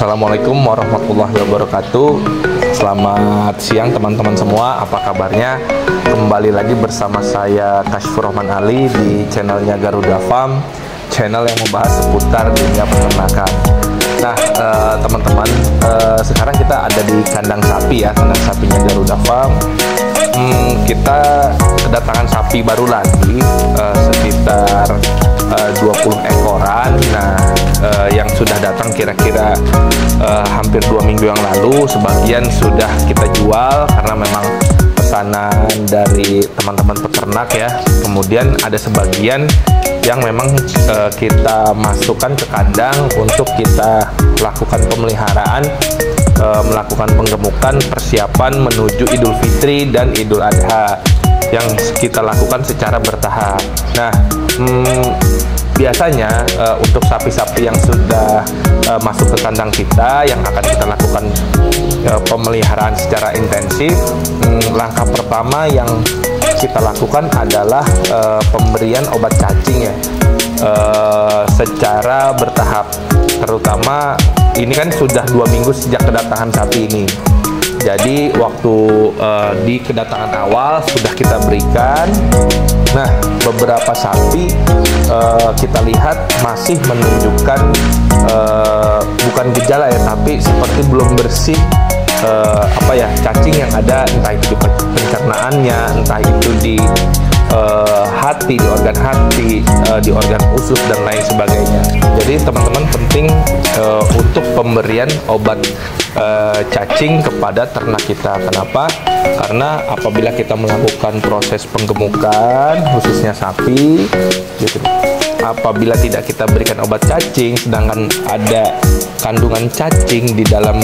Assalamualaikum warahmatullahi wabarakatuh. Selamat siang teman-teman semua, apa kabarnya? Kembali lagi bersama saya Kashfur Rahman Ali di channelnya Garuda Farm, channel yang membahas seputar dunia peternakan. Nah teman-teman, sekarang kita ada di kandang sapi ya, kandang sapinya Garuda Farm. Kita kedatangan sapi baru lagi, sekitar 20 ekoran. Nah yang sudah datang kira-kira hampir 2 minggu yang lalu, sebagian sudah kita jual karena memang pesanan dari teman-teman peternak ya. Kemudian ada sebagian yang memang kita masukkan ke kandang untuk kita lakukan pemeliharaan, melakukan penggemukan persiapan menuju Idul Fitri dan Idul Adha yang kita lakukan secara bertahap. Nah biasanya untuk sapi-sapi yang sudah masuk ke kandang kita, yang akan kita lakukan pemeliharaan secara intensif, langkah pertama yang kita lakukan adalah pemberian obat cacing ya, secara bertahap. Terutama ini kan sudah 2 minggu sejak kedatangan sapi ini. Jadi waktu di kedatangan awal sudah kita berikan. Nah beberapa sapi kita lihat masih menunjukkan bukan gejala ya, tapi seperti belum bersih cacing yang ada, entah itu di pencernaannya, entah itu di hati, di organ hati, di organ usus dan lain sebagainya. Jadi teman-teman penting untuk pemberian obat cacing kepada ternak kita. Kenapa? Karena apabila kita melakukan proses penggemukan khususnya sapi gitu, apabila tidak kita berikan obat cacing sedangkan ada kandungan cacing di dalam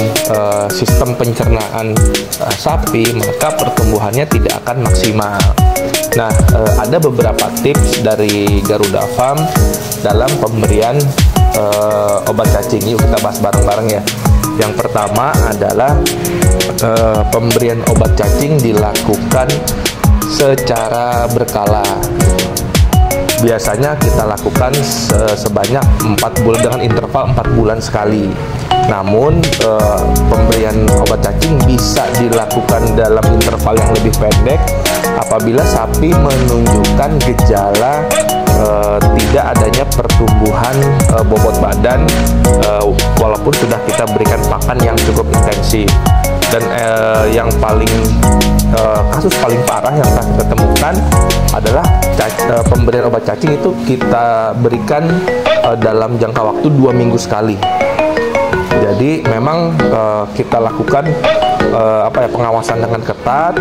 sistem pencernaan sapi, maka pertumbuhannya tidak akan maksimal. Nah ada beberapa tips dari Garuda Farm dalam pemberian obat cacing. Yuk kita bahas bareng-bareng ya. Yang pertama adalah pemberian obat cacing dilakukan secara berkala. Biasanya kita lakukan sebanyak 4 bulan dengan interval 4 bulan sekali. Namun pemberian obat cacing bisa dilakukan dalam interval yang lebih pendek apabila sapi menunjukkan gejala tidak adanya pertumbuhan bobot badan walaupun sudah kita berikan pakan yang cukup intensif. Dan yang kasus paling parah yang telah kita temukan adalah pemberian obat cacing itu kita berikan dalam jangka waktu 2 minggu sekali. Jadi memang kita lakukan pengawasan dengan ketat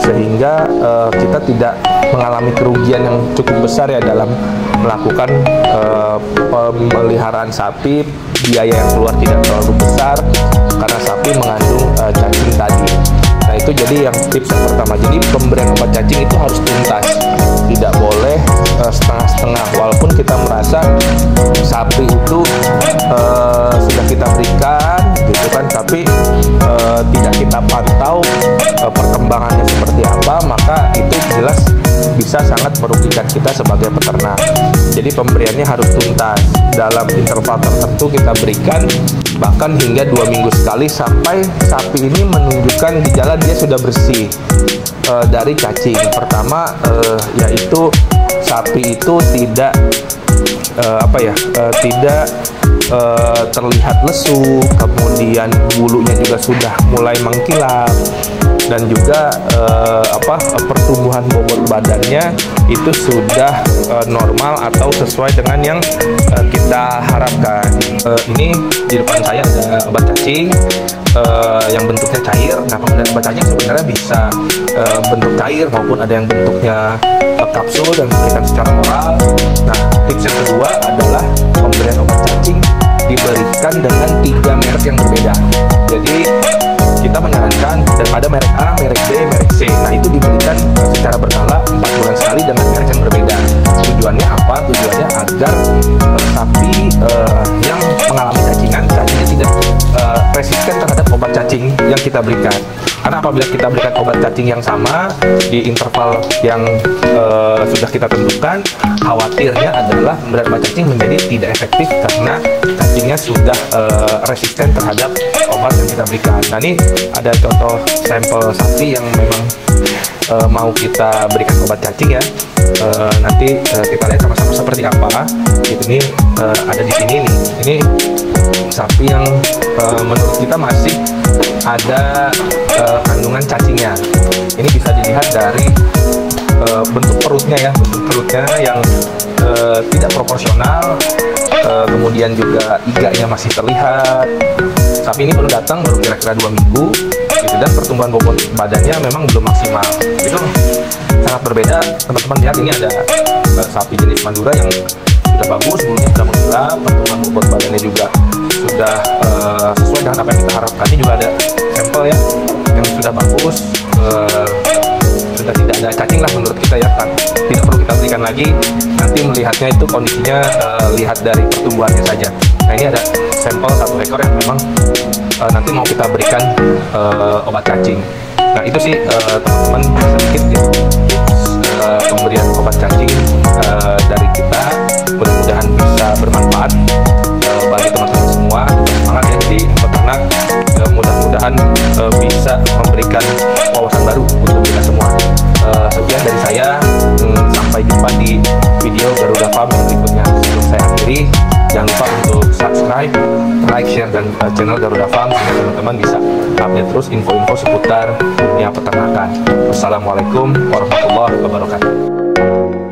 sehingga kita tidak mengalami kerugian yang cukup besar ya dalam melakukan pemeliharaan sapi. Biaya yang keluar tidak terlalu besar karena sapi mengandung cacing tadi. Nah itu jadi yang tips yang pertama. Jadi pemberian obat cacing itu harus tuntas, tidak boleh setengah-setengah. Walaupun kita merasa sapi itu sudah kita berikan gitu kan, tapi tidak kita pantau perkembangannya seperti apa, maka itu jelas bisa sangat merugikan kita sebagai peternak. Jadi pemberiannya harus tuntas, dalam interval tertentu kita berikan, bahkan hingga 2 minggu sekali sampai sapi ini menunjukkan gejala dia sudah bersih dari cacing. Pertama yaitu sapi itu tidak tidak terlihat lesu, kemudian bulunya juga sudah mulai mengkilap, dan juga pertumbuhan bobot badannya itu sudah normal atau sesuai dengan yang kita harapkan. Ini di depan saya ada obat cacing yang bentuknya cair. Nah pemberian obat cacing sebenarnya bisa bentuk cair maupun ada yang bentuknya kapsul dan diberikan secara oral. Nah tips yang kedua adalah pemberian obat cacing diberikan dengan 3 merek yang berbeda. Jadi kita menyarankan ada merek A, merek B, merek C. Nah itu diberikan secara berkala 4 bulan sekali dengan merek yang berbeda. Tujuannya apa? Tujuannya agar sapi yang mengalami cacingnya tidak resisten terhadap obat cacing yang kita berikan. Karena apabila kita berikan obat cacing yang sama di interval yang sudah kita tentukan, khawatirnya adalah pemberian obat cacing menjadi tidak efektif karena cacingnya sudah resisten terhadap obat yang kita berikan. Nah, ini ada contoh sampel sapi yang memang mau kita berikan obat cacing ya. Nanti kita lihat sama-sama seperti apa. Ini ada di sini nih. Ini sapi yang menurut kita masih ada kandungan cacingnya. Ini bisa dilihat dari bentuk perutnya ya, bentuk perutnya yang tidak proporsional. Kemudian juga iganya masih terlihat. Sapi ini baru datang, baru kira-kira 2 minggu gitu, dan pertumbuhan bobot badannya memang belum maksimal. Itu sangat berbeda. Teman-teman lihat, ini ada sapi jenis Madura yang sudah bagus, bulunya sudah mengkilap, pertumbuhan bobot badannya juga sudah sesuai dengan apa yang kita harapkan. Ini juga ada sampel ya yang sudah bagus, sudah tidak ada cacing lah menurut kita ya, kan tidak perlu kita berikan lagi. Nanti melihatnya itu kondisinya lihat dari pertumbuhannya saja. Nah, ini ada sampel 1 ekor yang memang nanti mau kita berikan obat cacing. Nah, itu sih teman-teman sedikit ya pemberian obat cacing dari kita. Mudah-mudahan bisa bermanfaat bagi teman-teman semua. Semangat ya di peternak. Mudah-mudahan bisa memberikan wawasan baru untuk kita semua. Sekian dari saya. Sampai jumpa di video Garuda Farm yang berikutnya. Sebelum saya akhiri, jangan lupa untuk subscribe, like, share, dan channel Garuda Farm sehingga teman-teman bisa update terus info-info seputar dunia peternakan. Wassalamualaikum warahmatullahi wabarakatuh.